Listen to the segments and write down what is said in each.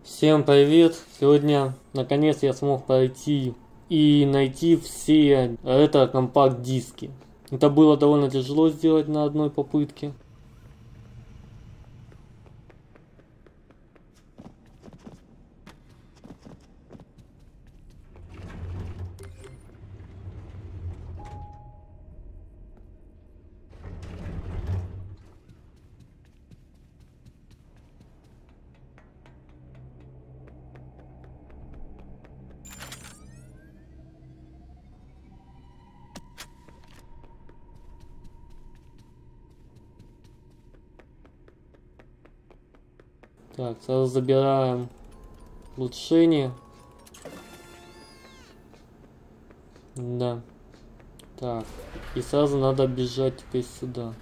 Всем привет! Сегодня наконец я смог пройти и найти все компакт-диски. Это было довольно тяжело сделать на одной попытке. Так, сразу забираем улучшение. Да. Так, и сразу надо бежать теперь сюда.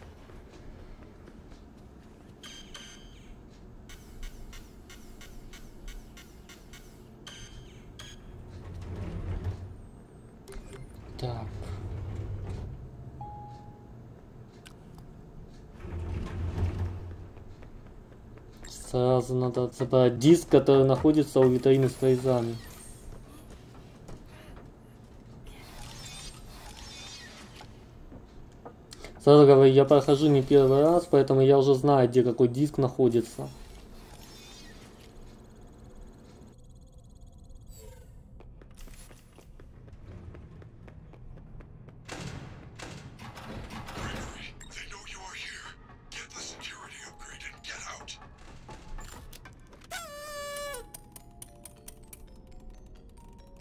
Так. Сразу надо забрать диск, который находится у витрины с призами. Сразу говорю, я прохожу не первый раз, поэтому я уже знаю, где какой диск находится.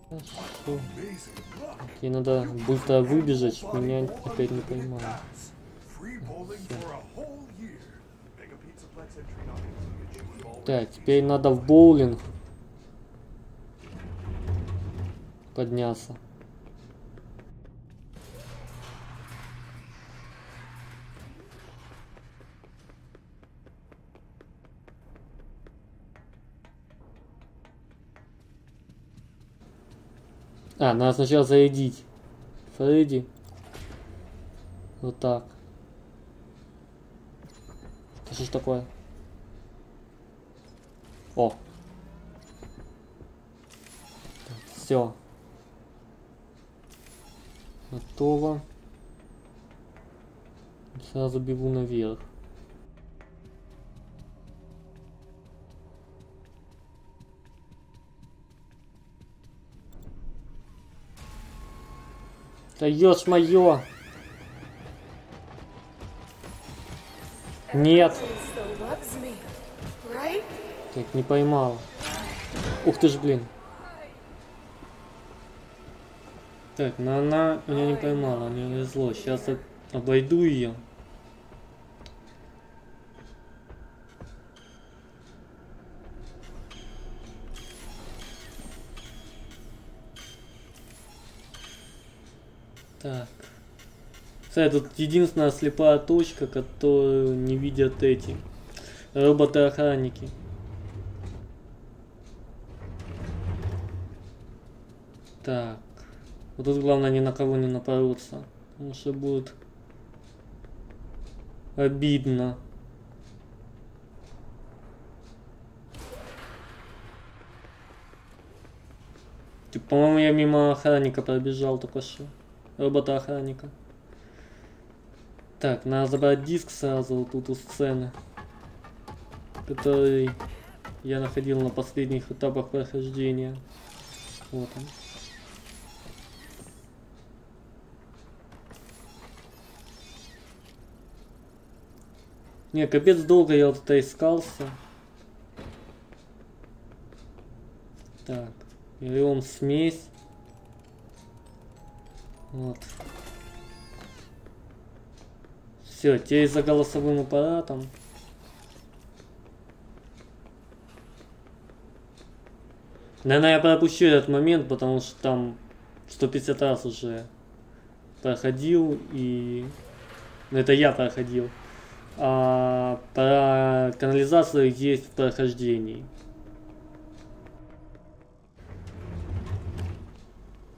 Хорошо. Окей, надо быстро выбежать, чтобы меня опять не поймали. Так, теперь надо в боулинг подняться. Надо сначала зарядить Фредди. Вот так. Это что ж такое? О! Все. Готово. Сразу бегу наверх. Да ешь моё! Нет! Так, не поймал. Ух ты ж, блин. Так, но она меня не поймала, мне повезло. Сейчас обойду ее. Так. Кстати, тут единственная слепая точка, которую не видят эти роботы-охранники. Так. Вот тут главное ни на кого не напороться, потому что будет обидно. По-моему, я мимо охранника пробежал только что. Робота-охранника. Так, надо забрать диск сразу вот тут у сцены, который я находил на последних этапах прохождения. Вот он. Не, капец долго я вот это искался. Так, берем смесь. Вот. Все, теперь за голосовым аппаратом. Наверное, я пропущу этот момент, потому что там 150 раз уже проходил, и... Это я проходил. А про канализацию есть в прохождении.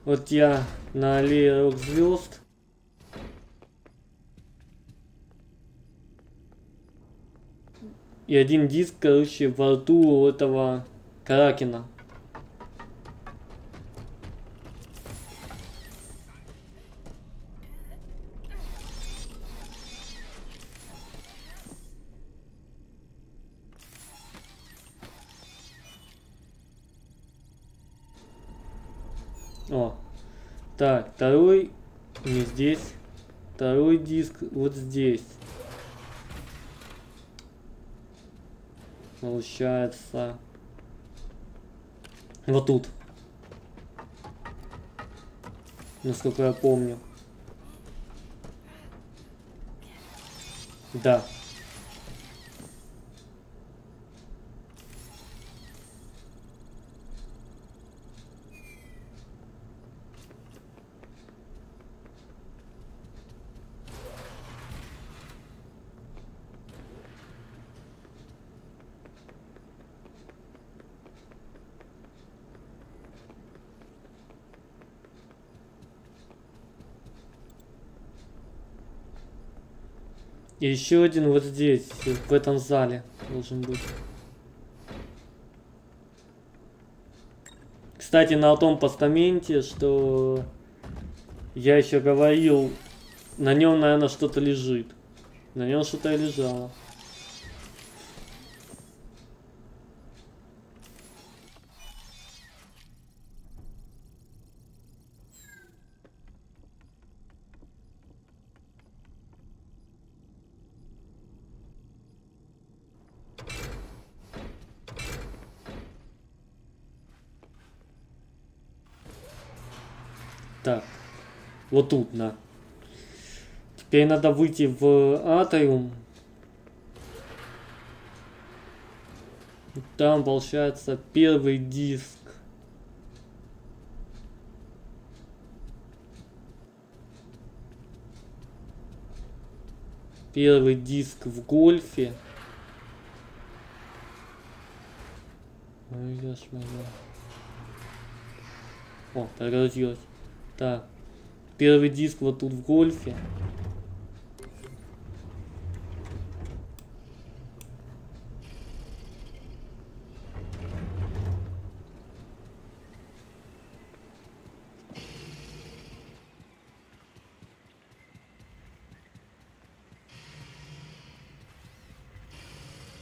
Вот я на аллее рок-звезд. И один диск, короче, во рту у этого Кракена. О, так, второй не здесь, второй диск вот здесь. Получается, вот тут, насколько я помню. Да. И еще один вот здесь, в этом зале должен быть. Кстати, на том постаменте, что я еще говорил, на нем, наверное, что-то лежит. На нем что-то и лежало. Так, вот тут, да. Теперь надо выйти в атриум. Там получается первый диск. Первый диск в гольфе. Ой, ешь моя. О, прогрузилось. Так, первый диск вот тут в гольфе.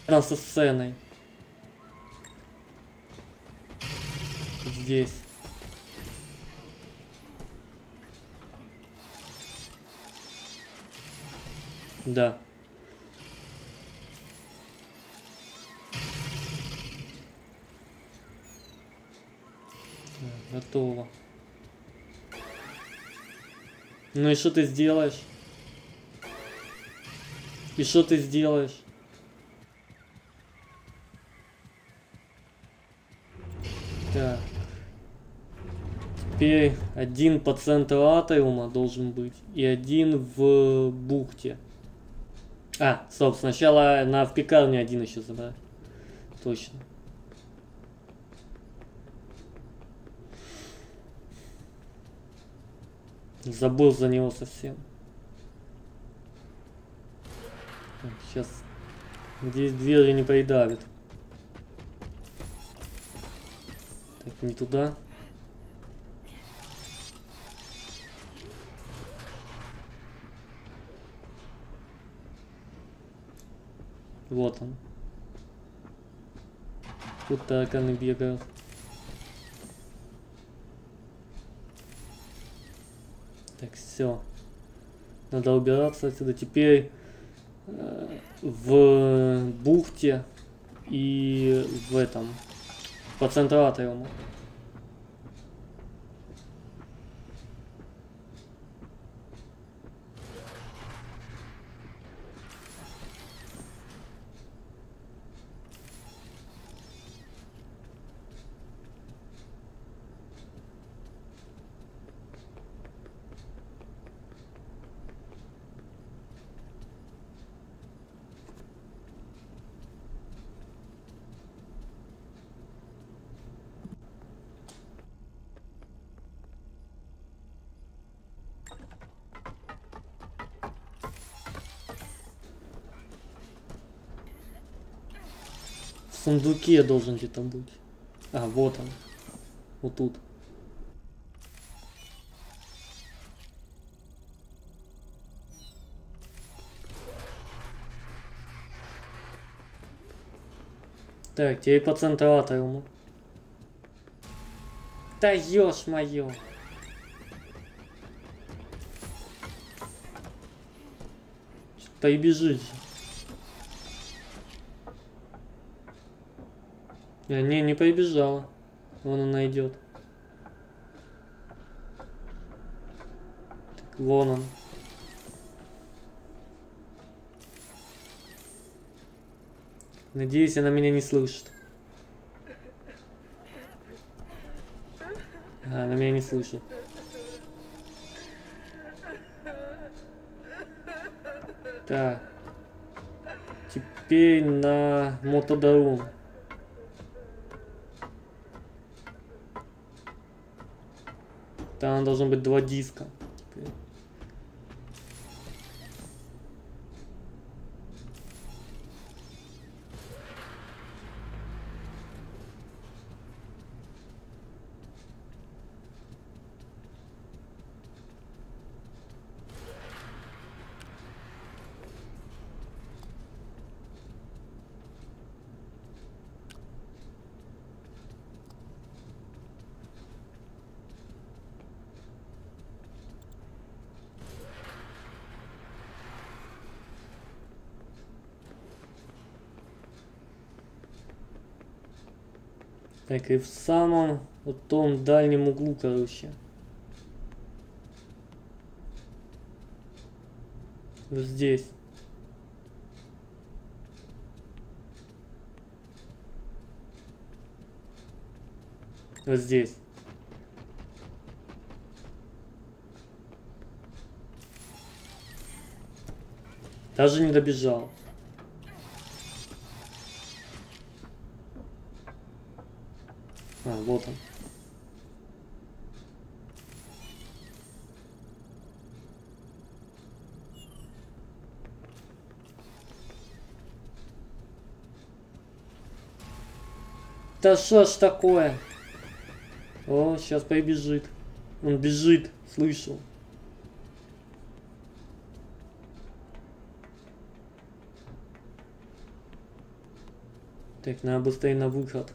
Рядом со сценой. Здесь. Да. Готово. Ну и что ты сделаешь? И что ты сделаешь? Так. Теперь один по центру атриума должен быть и один в бухте. А, стоп, сначала в пекарне один еще забрать. Точно. Забыл за него совсем. Так, сейчас. Надеюсь, двери не придавит. Так, не туда. Вот он. Тут тараканы бегают. Так, все. Надо убираться отсюда. Теперь в бухте и в этом. По центру атриума. В сундуке должен где-то быть. А, вот он. Вот тут. Так, теперь по центратору. Да ешь моё. Прибежит же. Не прибежала. Вон она идет. Так, вон он. Надеюсь, она меня не слышит. А, она меня не слышит. Так. Теперь на мотодрон. Там должно быть 2 диска. Теперь. Так, и в самом вот том дальнем углу, короче. Вот здесь. Вот здесь. Даже не добежал. А, вот он. Да что ж такое? О, сейчас прибежит. Он бежит, слышу. Так, надо быстрее на выход.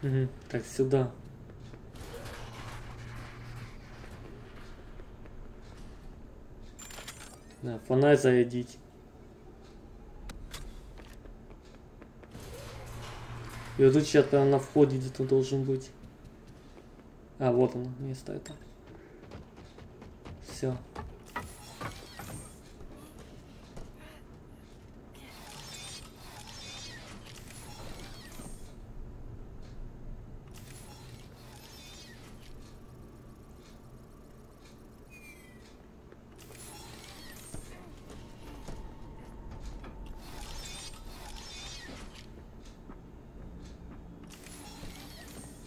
Угу. Так, сюда. Да, фонарь зарядить. И вот тут сейчас прямо на входе где-то должен быть. А, вот оно, место это. Все.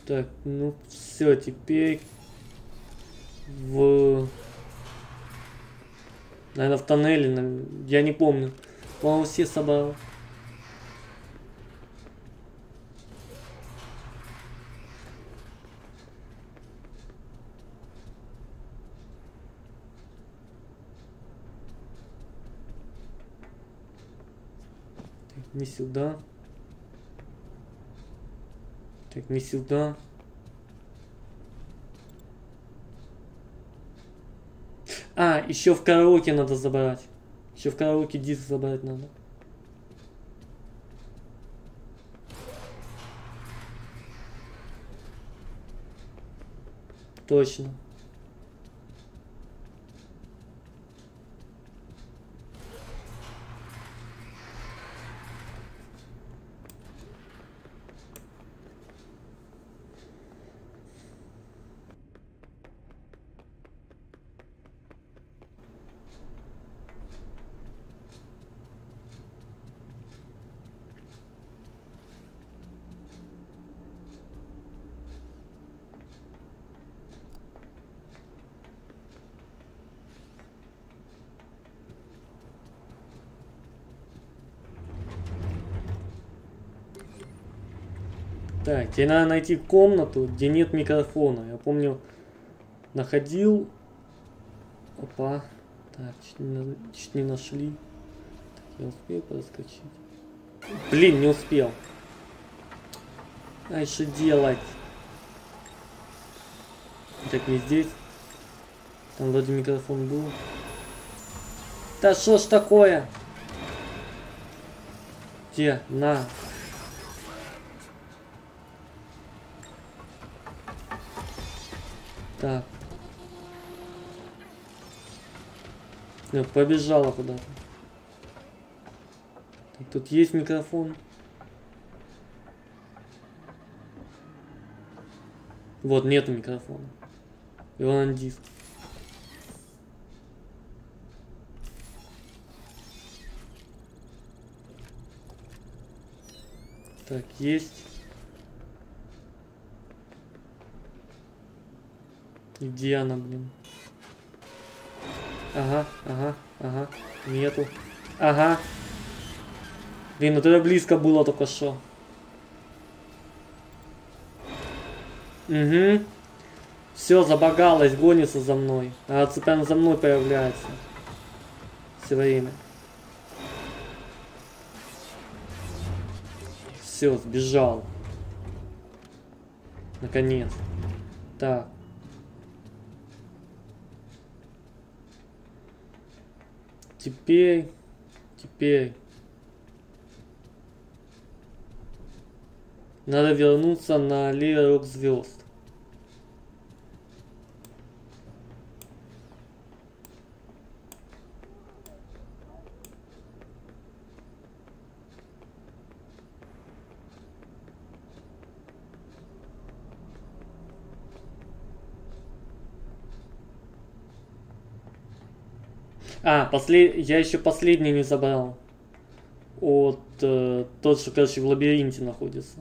Так, ну все, теперь наверное, в тоннеле, я не помню. По-моему, все собрал. Так, не сюда. Так, не сюда. А, еще в караоке надо забрать. Еще в караоке диск забрать надо. Точно. Так, тебе надо найти комнату, где нет микрофона. Я помню, находил. Опа. Так, чуть не нашли. Так, я успел проскочить. Блин, не успел. Ай, что делать? Так, не здесь. Там вроде микрофон был. Да что ж такое? Где? На. Так. Ну, побежала куда-то. Тут есть микрофон. Вот, нету микрофона. И вон диск. Так, есть. Где она, блин? Ага, ага, ага. Нету. Ага. Блин, вот это близко было только что. Угу. Все, забагалось, гонится за мной. А прям за мной появляется. Все время. Все, сбежал. Наконец. Так. Теперь. Надо вернуться на аллею рок-звезд. А, я еще последний не забрал. От тот, что, короче, в лабиринте находится.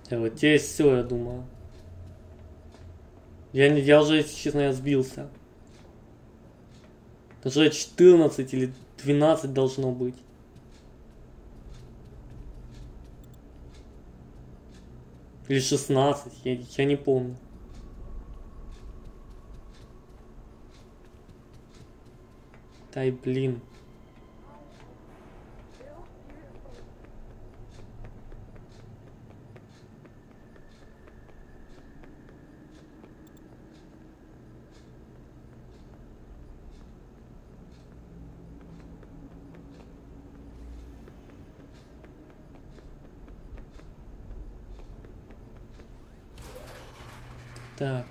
Вот здесь все, я думаю. Я уже, если честно, я сбился. Уже 14 или 12 должно быть. Или 16, я не помню. Дай, блин. Так.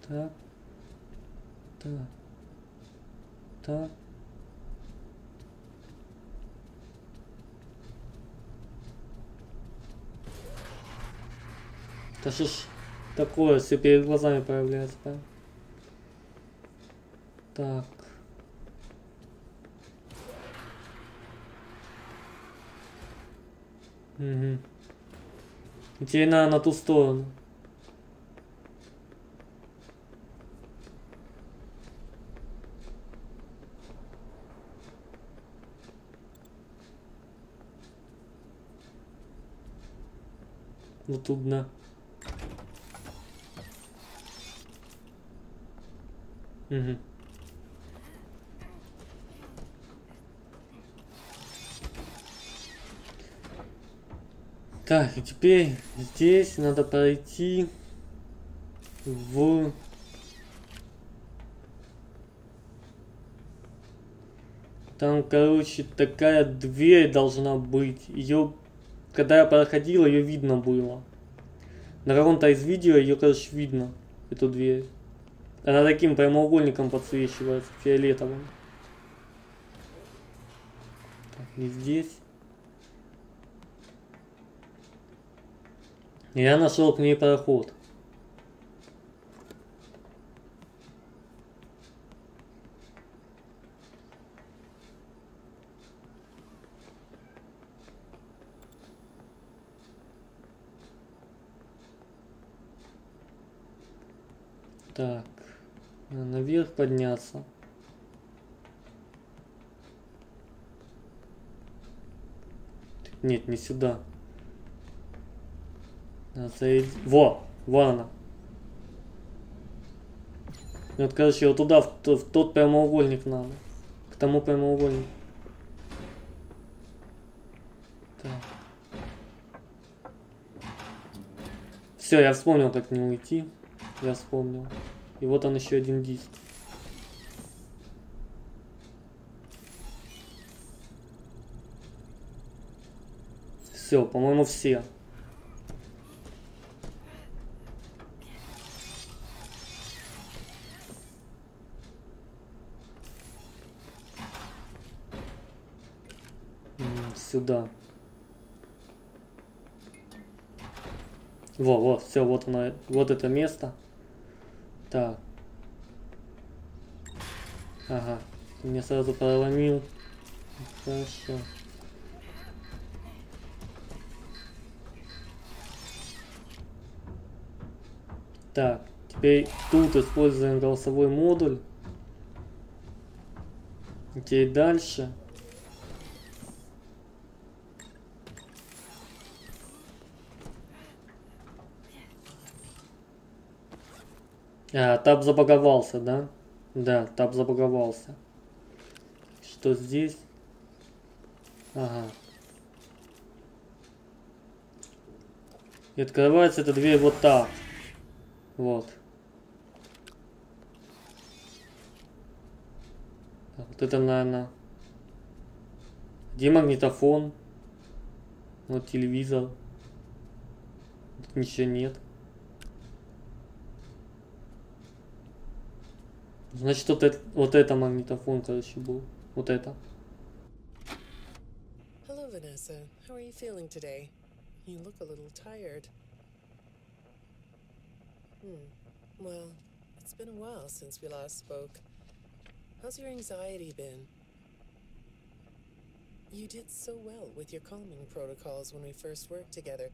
Так. Так. Так. Да что ж такое, все перед глазами появляется, да? Так. Угу. Теперь надо на ту сторону. Вот тут, да. Угу. Так, и теперь здесь надо пройти в... Там, короче, такая дверь должна быть. Ее, когда я проходил, ее видно было. На каком-то из видео ее, короче, видно, эту дверь. Она таким прямоугольником подсвечивается, фиолетовым. Так, и здесь. Я нашел к ней проход. Так, наверх подняться. Нет, не сюда. Во! Вон она. Вот, короче, вот туда, в тот прямоугольник надо. К тому прямоугольнику. Так. Все, я вспомнил, как к нему идти. Я вспомнил. И вот он еще один диск. Все, по-моему, все. Сюда. Во, все, вот оно, вот это место. Так. Ага. Ты меня сразу проломил. Хорошо. Так, теперь тут используем голосовой модуль. Теперь дальше. Таб забаговался, да? Да, таб забаговался. Что здесь? Ага. И открывается эта дверь вот так. Вот. Так, вот это, наверное... Где магнитофон? Вот телевизор. Тут ничего нет. Значит, вот это магнитофон, короче, был. Вот это. Hello, Vanessa. How are you feeling today? You look a little tired. Well, it's been a while since we last spoke. How's your anxiety been? You did so well with your calming protocols when we first worked together.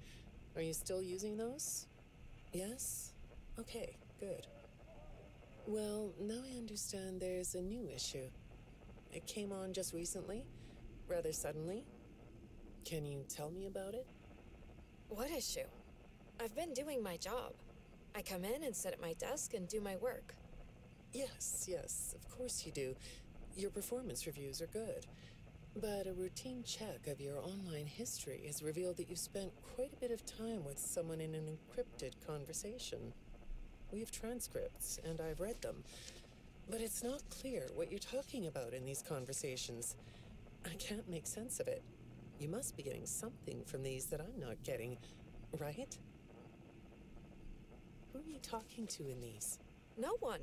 Are you still using those? Yes? Okay, good. Well, now I understand there's a new issue. It came on just recently, rather suddenly. Can you tell me about it? What issue? I've been doing my job. I come in and sit at my desk and do my work. Yes, of course you do. Your performance reviews are good. But a routine check of your online history has revealed that you've spent quite a bit of time with someone in an encrypted conversation. We have transcripts, and I've read them. But it's not clear what you're talking about in these conversations. I can't make sense of it. You must be getting something from these that I'm not getting, right? Who are you talking to in these? No one.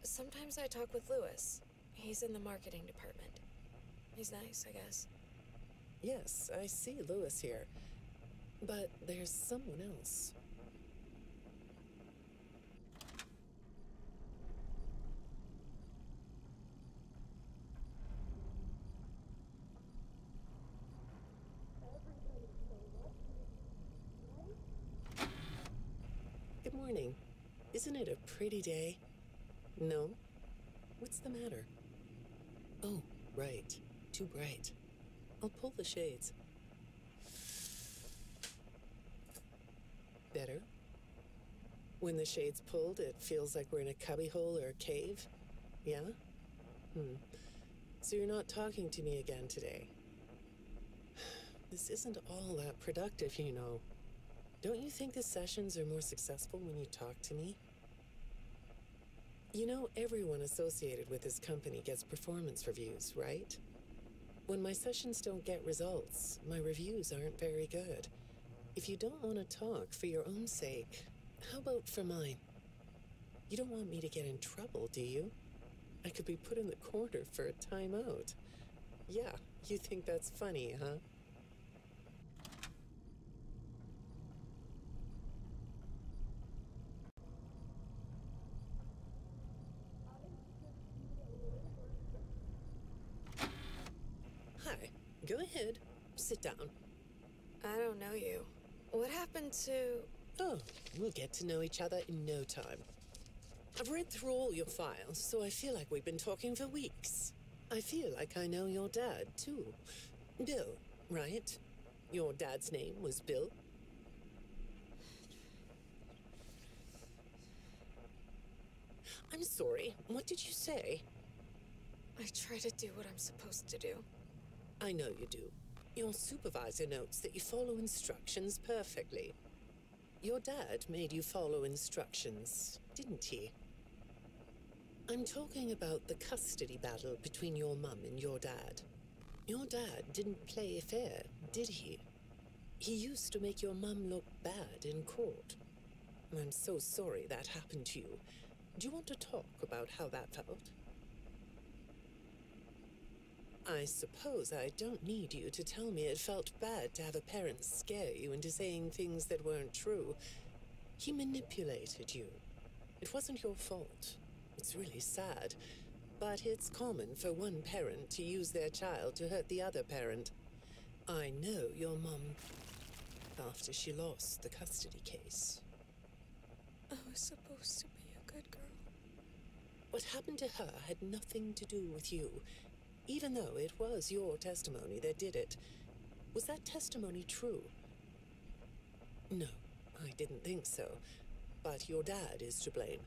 Sometimes I talk with Lewis. He's in the marketing department. He's nice, I guess. Yes, I see Lewis here. But there's someone else. Good morning. Isn't it a pretty day? No? What's the matter? Oh, right. Too bright. I'll pull the shades. Better? When the shade's pulled, it feels like we're in a cubbyhole or a cave? Yeah? So you're not talking to me again today. This isn't all that productive, you know. Don't you think the sessions are more successful when you talk to me? You know, everyone associated with this company gets performance reviews, right? When my sessions don't get results, my reviews aren't very good. If you don't want to talk for your own sake, how about for mine? You don't want me to get in trouble, do you? I could be put in the corner for a timeout. Yeah, you think that's funny, huh? Hi, go ahead. Sit down. I don't know you. What happened to... Oh, we'll get to know each other in no time. I've read through all your files, so I feel like we've been talking for weeks. I feel like I know your dad, too. Bill, right? Your dad's name was Bill? I'm sorry, what did you say? I try to do what I'm supposed to do. I know you do. Your supervisor notes that you follow instructions perfectly. Your dad made you follow instructions, didn't he? I'm talking about the custody battle between your mum and your dad. Your dad didn't play fair, did he? He used to make your mum look bad in court. I'm so sorry that happened to you. Do you want to talk about how that felt? I suppose I don't need you to tell me it felt bad to have a parent scare you into saying things that weren't true. He manipulated you. It wasn't your fault. It's really sad, but it's common for one parent to use their child to hurt the other parent. I know your mum after she lost the custody case. I was supposed to be a good girl. What happened to her had nothing to do with you, even though it was your testimony that did it. Was that testimony true? No, I didn't think so. But your dad is to blame,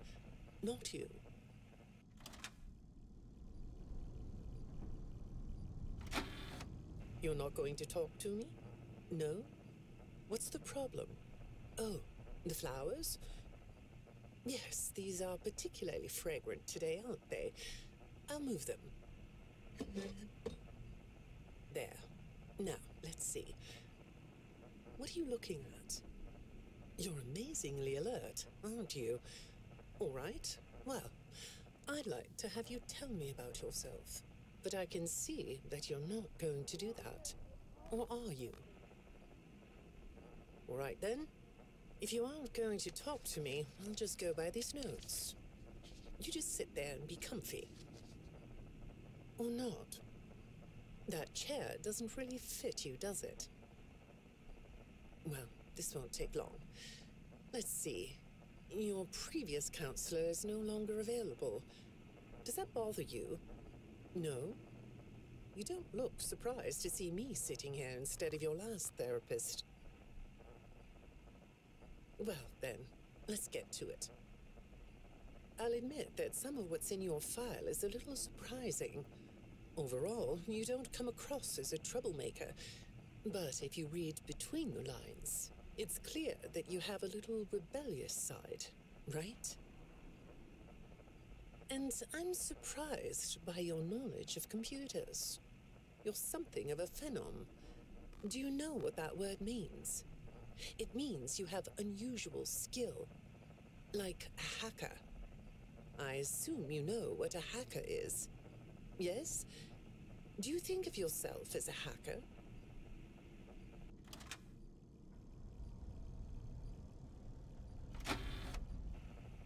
not you. You're not going to talk to me? No? What's the problem? Oh, the flowers? Yes, these are particularly fragrant today, aren't they? I'll move them. There. Now, let's see. What are you looking at? You're amazingly alert, aren't you? All right. Well, I'd like to have you tell me about yourself. But I can see that you're not going to do that. Or are you? All right, then. If you aren't going to talk to me, I'll just go by these notes. You just sit there and be comfy. Or not. That chair doesn't really fit you, does it? Well, this won't take long. Let's see. Your previous counselor is no longer available. Does that bother you? No? You don't look surprised to see me sitting here instead of your last therapist. Well, then, let's get to it. I'll admit that some of what's in your file is a little surprising. Overall, you don't come across as a troublemaker. But if you read between the lines, it's clear that you have a little rebellious side, right? And I'm surprised by your knowledge of computers. You're something of a phenom. Do you know what that word means? It means you have unusual skill, like a hacker. I assume you know what a hacker is. Yes? Do you think of yourself as a hacker?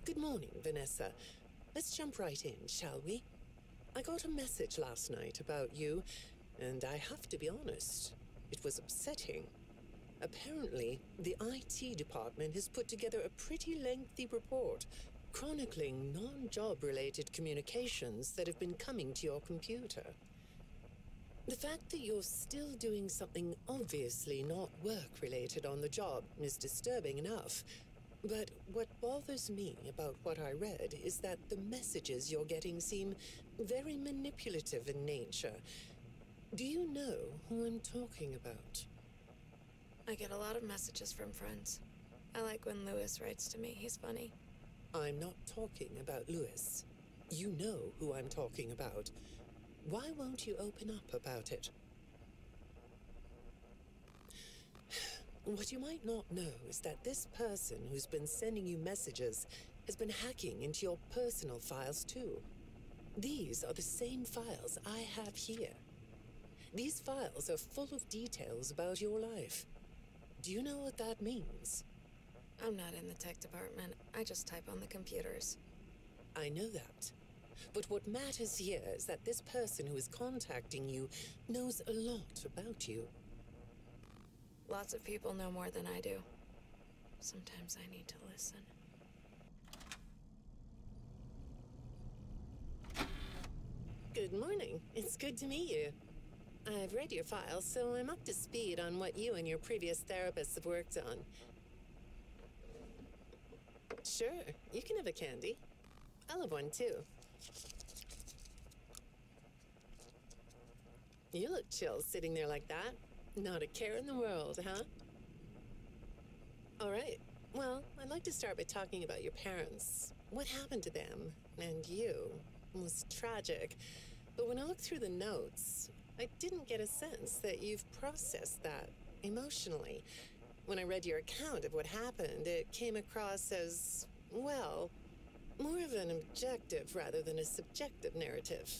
Good morning, Vanessa. Let's jump right in, shall we? I got a message last night about you, and I have to be honest, it was upsetting. Apparently, the IT department has put together a pretty lengthy report chronicling non-job-related communications that have been coming to your computer. The fact that you're still doing something obviously not work-related on the job is disturbing enough. But what bothers me about what I read is that the messages you're getting seem very manipulative in nature. Do you know who I'm talking about? I get a lot of messages from friends. I like when Lewis writes to me. He's funny. I'm not talking about Lewis. You know who I'm talking about. Why won't you open up about it? What you might not know is that this person who's been sending you messages has been hacking into your personal files too. These are the same files I have here. These files are full of details about your life. Do you know what that means? I'm not in the tech department. I just type on the computers. I know that. But what matters here is that this person who is contacting you knows a lot about you. Lots of people know more than I do. Sometimes I need to listen. Good morning. It's good to meet you. I've read your file, so I'm up to speed on what you and your previous therapists have worked on. Sure, you can have a candy. I'll have one too. You look chill sitting there like that. Not a care in the world, huh? All right. Well, I'd like to start by talking about your parents. What happened to them and you was tragic. But when I looked through the notes, I didn't get a sense that you've processed that emotionally. When I read your account of what happened, it came across as, well, more of an objective rather than a subjective narrative.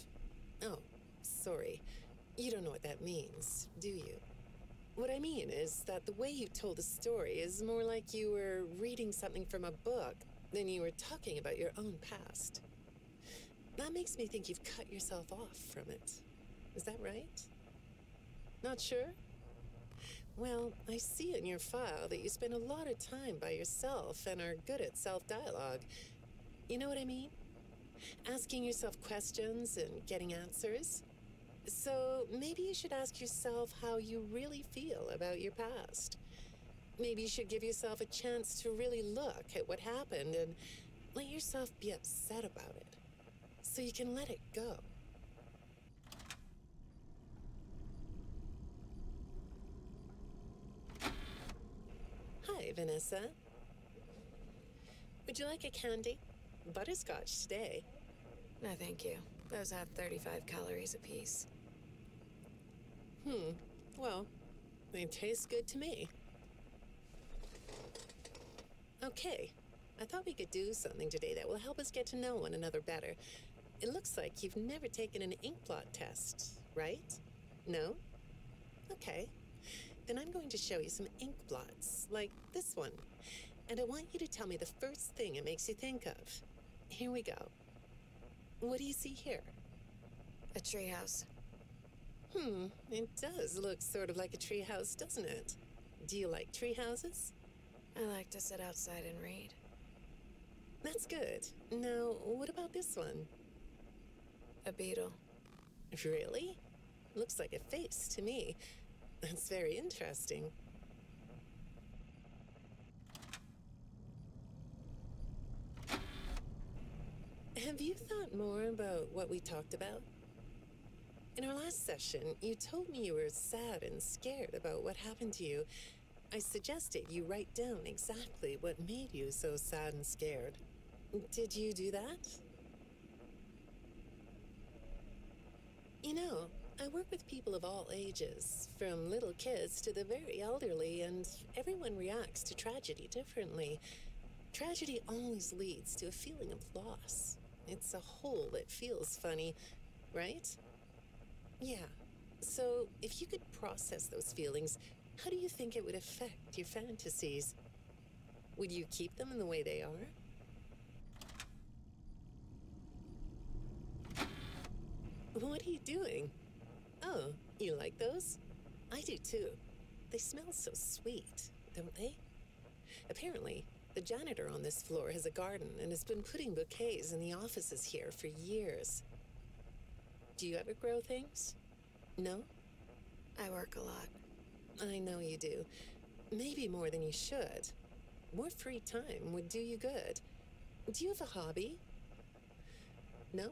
Oh, sorry. You don't know what that means, do you? What I mean is that the way you told the story is more like you were reading something from a book than you were talking about your own past. That makes me think you've cut yourself off from it. Is that right? Not sure? Well, I see in your file that you spend a lot of time by yourself and are good at self-dialogue. You know what I mean? Asking yourself questions and getting answers. So maybe you should ask yourself how you really feel about your past. Maybe you should give yourself a chance to really look at what happened and let yourself be upset about it, so you can let it go. Hi, Vanessa. Would you like a candy? Butterscotch today. No, thank you. Those have 35 calories apiece. Well, they taste good to me. Okay, I thought we could do something today that will help us get to know one another better. It looks like you've never taken an ink blot test, right? No? Okay. Then I'm going to show you some ink blots, like this one. And I want you to tell me the first thing it makes you think of. Here we go. What do you see here? A treehouse. It does look sort of like a treehouse, doesn't it? Do you like treehouses? I like to sit outside and read. That's good. Now, what about this one? A beetle. Really? Looks like a face to me. That's very interesting. Have you thought more about what we talked about? In our last session, you told me you were sad and scared about what happened to you. I suggested you write down exactly what made you so sad and scared. Did you do that? You know, I work with people of all ages, from little kids to the very elderly, and everyone reacts to tragedy differently. Tragedy always leads to a feeling of loss. It's a hole that feels funny, right? Yeah. So, if you could process those feelings, how do you think it would affect your fantasies? Would you keep them in the way they are? What are you doing? Oh, you like those? I do too. They smell so sweet, don't they? Apparently, the janitor on this floor has a garden and has been putting bouquets in the offices here for years. Do you ever grow things? No? I work a lot. I know you do. Maybe more than you should. More free time would do you good. Do you have a hobby? No?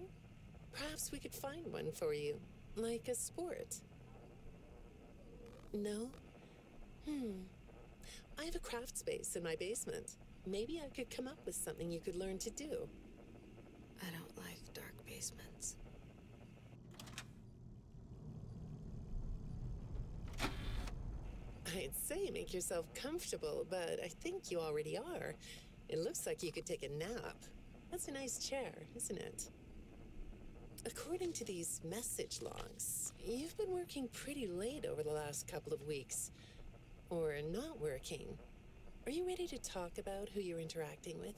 Perhaps we could find one for you, like a sport. No? I have a craft space in my basement. Maybe I could come up with something you could learn to do. I don't like dark basements. I'd say make yourself comfortable, but I think you already are. It looks like you could take a nap. That's a nice chair, isn't it? According to these message logs, you've been working pretty late over the last couple of weeks. Or not working. Are you ready to talk about who you're interacting with?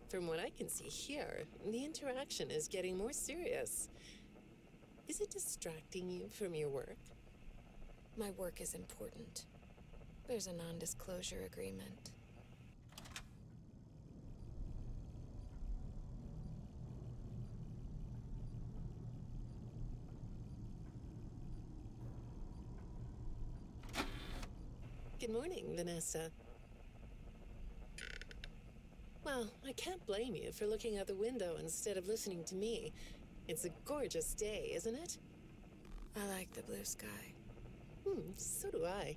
From what I can see here, the interaction is getting more serious. Is it distracting you from your work? My work is important. There's a non-disclosure agreement. Good morning, Vanessa. Well, I can't blame you for looking out the window instead of listening to me. It's a gorgeous day, isn't it? I like the blue sky. So do I.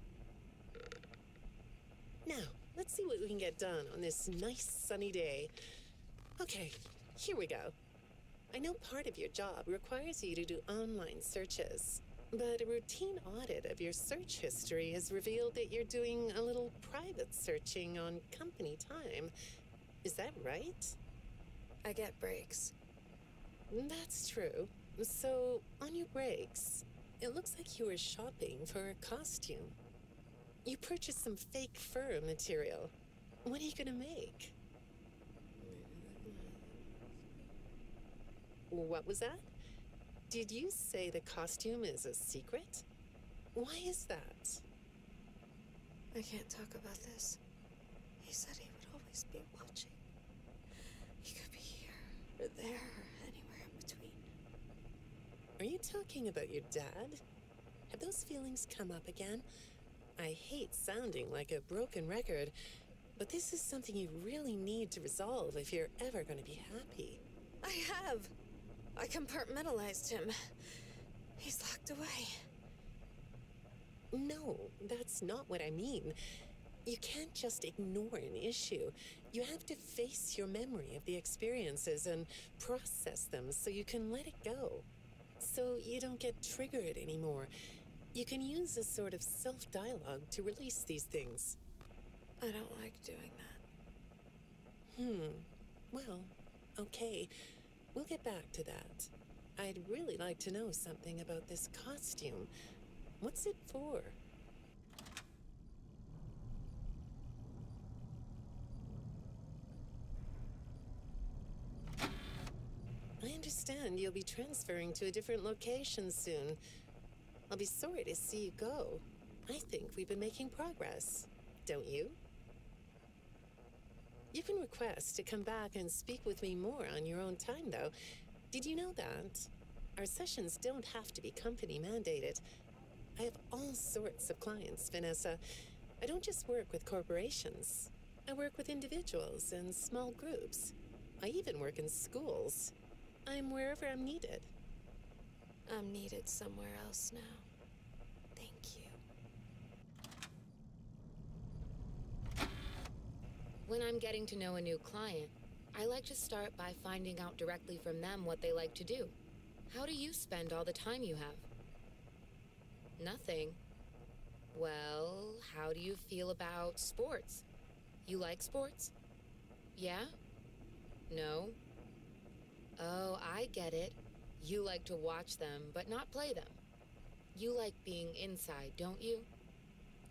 Now, let's see what we can get done on this nice sunny day. Okay, here we go. I know part of your job requires you to do online searches, but a routine audit of your search history has revealed that you're doing a little private searching on company time. Is that right? I get breaks. That's true. So, on your breaks, it looks like you were shopping for a costume. You purchased some fake fur material. What are you gonna make? What was that? Did you say the costume is a secret? Why is that? I can't talk about this. He said he would always be watching. He could be here, or there, or anywhere in between. Are you talking about your dad? Have those feelings come up again? I hate sounding like a broken record, but this is something you really need to resolve if you're ever going to be happy. I have. I compartmentalized him. He's locked away. No, that's not what I mean. You can't just ignore an issue. You have to face your memory of the experiences and process them so you can let it go. So you don't get triggered anymore. You can use a sort of self-dialogue to release these things. I don't like doing that. Well, okay. We'll get back to that. I'd really like to know something about this costume. What's it for? I understand you'll be transferring to a different location soon. I'll be sorry to see you go. I think we've been making progress, don't you? You can request to come back and speak with me more on your own time, though. Did you know that? Our sessions don't have to be company mandated. I have all sorts of clients, Vanessa. I don't just work with corporations. I work with individuals and small groups. I even work in schools. I'm wherever I'm needed. I'm needed somewhere else now. Thank you. When I'm getting to know a new client, I like to start by finding out directly from them what they like to do. How do you spend all the time you have? Nothing. Well, how do you feel about sports? You like sports? Yeah? No? Oh, I get it. You like to watch them, but not play them. You like being inside, don't you?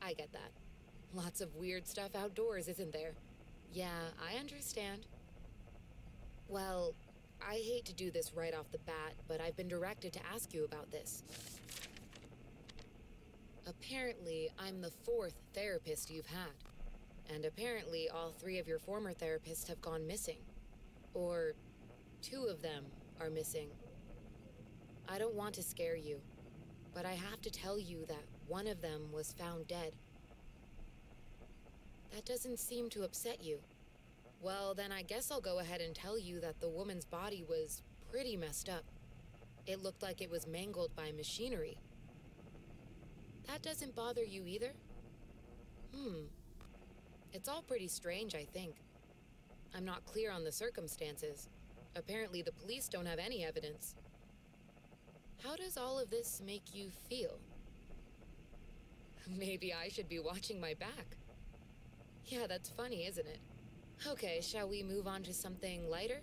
I get that. Lots of weird stuff outdoors, isn't there? Yeah, I understand. Well, I hate to do this right off the bat, but I've been directed to ask you about this. Apparently, I'm the 4th therapist you've had. And apparently, all 3 of your former therapists have gone missing. Or 2 of them are missing. I don't want to scare you, but I have to tell you that one of them was found dead. That doesn't seem to upset you. Well, then I guess I'll go ahead and tell you that the woman's body was pretty messed up. It looked like it was mangled by machinery. That doesn't bother you either? It's all pretty strange, I think. I'm not clear on the circumstances. Apparently, the police don't have any evidence. How does all of this make you feel? Maybe I should be watching my back. Yeah, that's funny, isn't it? Okay, shall we move on to something lighter?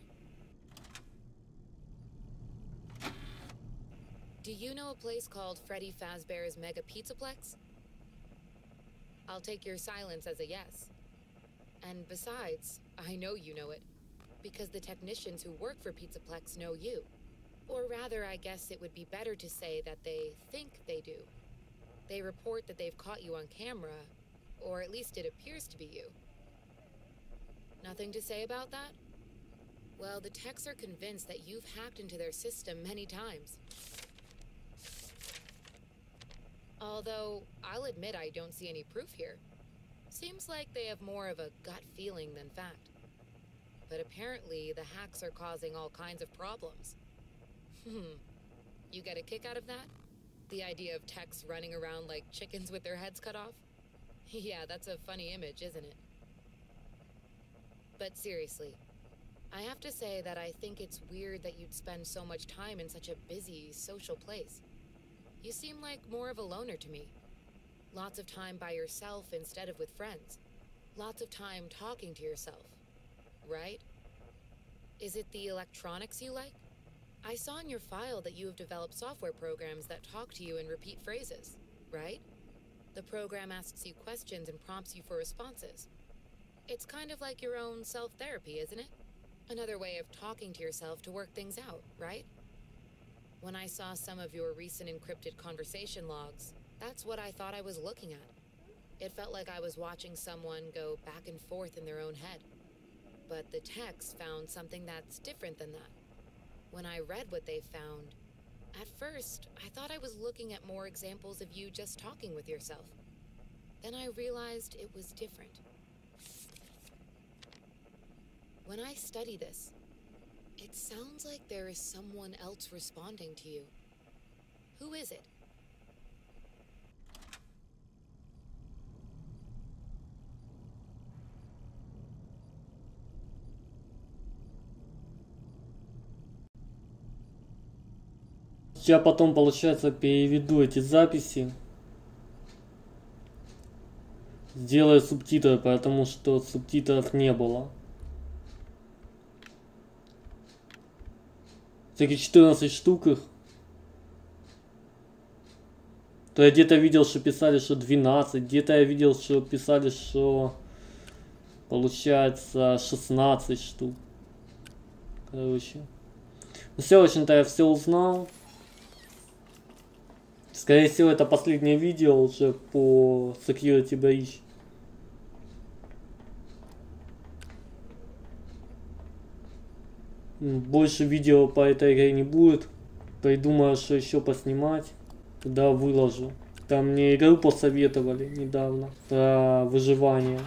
Do you know a place called Freddy Fazbear's Mega Pizzaplex? I'll take your silence as a yes. And besides, I know you know it, because the technicians who work for Pizzaplex know you. Or rather, I guess it would be better to say that they think they do. They report that they've caught you on camera, or at least it appears to be you. Nothing to say about that? Well, the techs are convinced that you've hacked into their system many times. Although, I'll admit I don't see any proof here. Seems like they have more of a gut feeling than fact. But apparently, the hacks are causing all kinds of problems. You get a kick out of that? The idea of techs running around like chickens with their heads cut off? Yeah, that's a funny image, isn't it? But seriously, I have to say that I think it's weird that you'd spend so much time in such a busy, social place. You seem like more of a loner to me. Lots of time by yourself instead of with friends. Lots of time talking to yourself. Right? Is it the electronics you like? I saw in your file that you have developed software programs that talk to you in repeat phrases, right? The program asks you questions and prompts you for responses. It's kind of like your own self-therapy, isn't it? Another way of talking to yourself to work things out, right? When I saw some of your recent encrypted conversation logs, that's what I thought I was looking at. It felt like I was watching someone go back and forth in their own head. But the techs found something that's different than that. When I read what they found, at first, I thought I was looking at more examples of you just talking with yourself. Then I realized it was different. When I study this, it sounds like there is someone else responding to you. Who is it? Я потом, получается, переведу эти записи. Сделаю субтитры, потому что субтитров не было. Такие 14 штук их. То я где-то видел, что писали, что 12. Где-то я видел, что писали, что получается 16 штук. Короче. Ну все, в общем-то, я все узнал. Скорее всего, это последнее видео уже по Security Breach. Больше видео по этой игре не будет. Придумаю, что еще поснимать. Туда выложу. Там мне игру посоветовали недавно. Про выживание.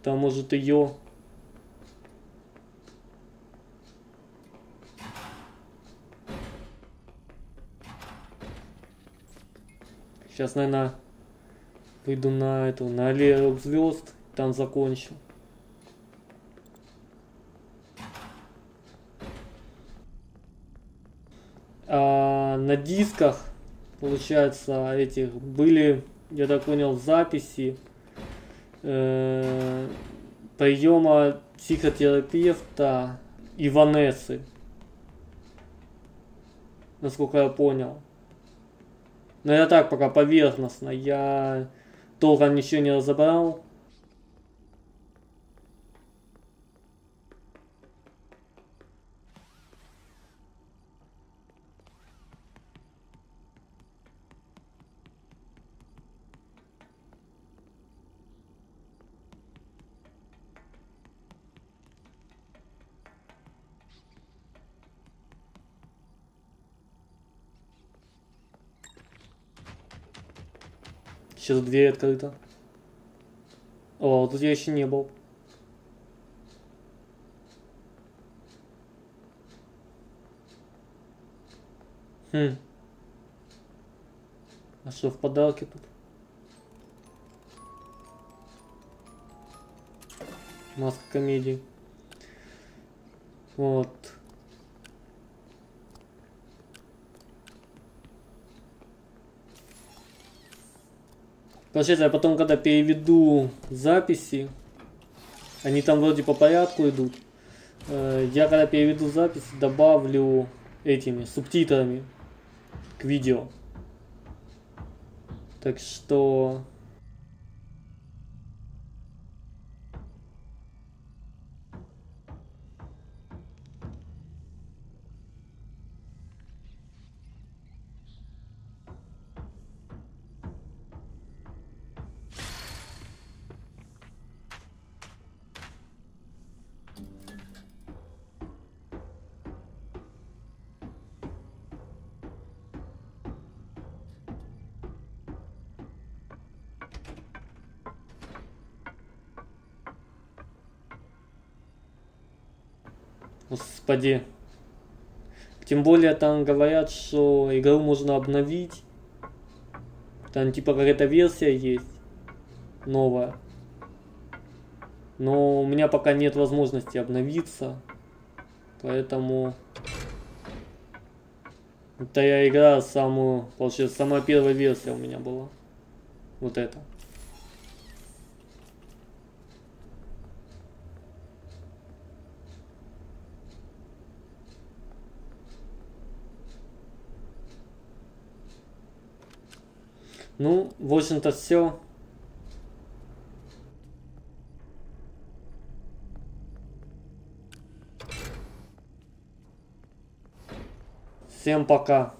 Там может ее. Сейчас, наверное, выйду на эту, на аллею звезд. Там закончу. А на дисках, получается, этих были, я так понял, записи приема психотерапевта и Ванессы. Насколько я понял. Но это так пока поверхностно. Я толком ничего не разобрал. Сейчас дверь открыта. О, тут я еще не был. А что в подарке тут? Маска комедии. Вот. Получается, я потом, когда переведу записи, они там вроде по порядку идут. Я когда переведу запись, добавлю этими субтитрами к видео. Так что... Господи. Тем более там говорят, что игру можно обновить. Там типа какая-то версия есть. Новая. Но у меня пока нет возможности обновиться. Поэтому... Это я играю самую... Получается, самая первая версия у меня была. Вот это. Ну, в общем-то, все. Всем пока.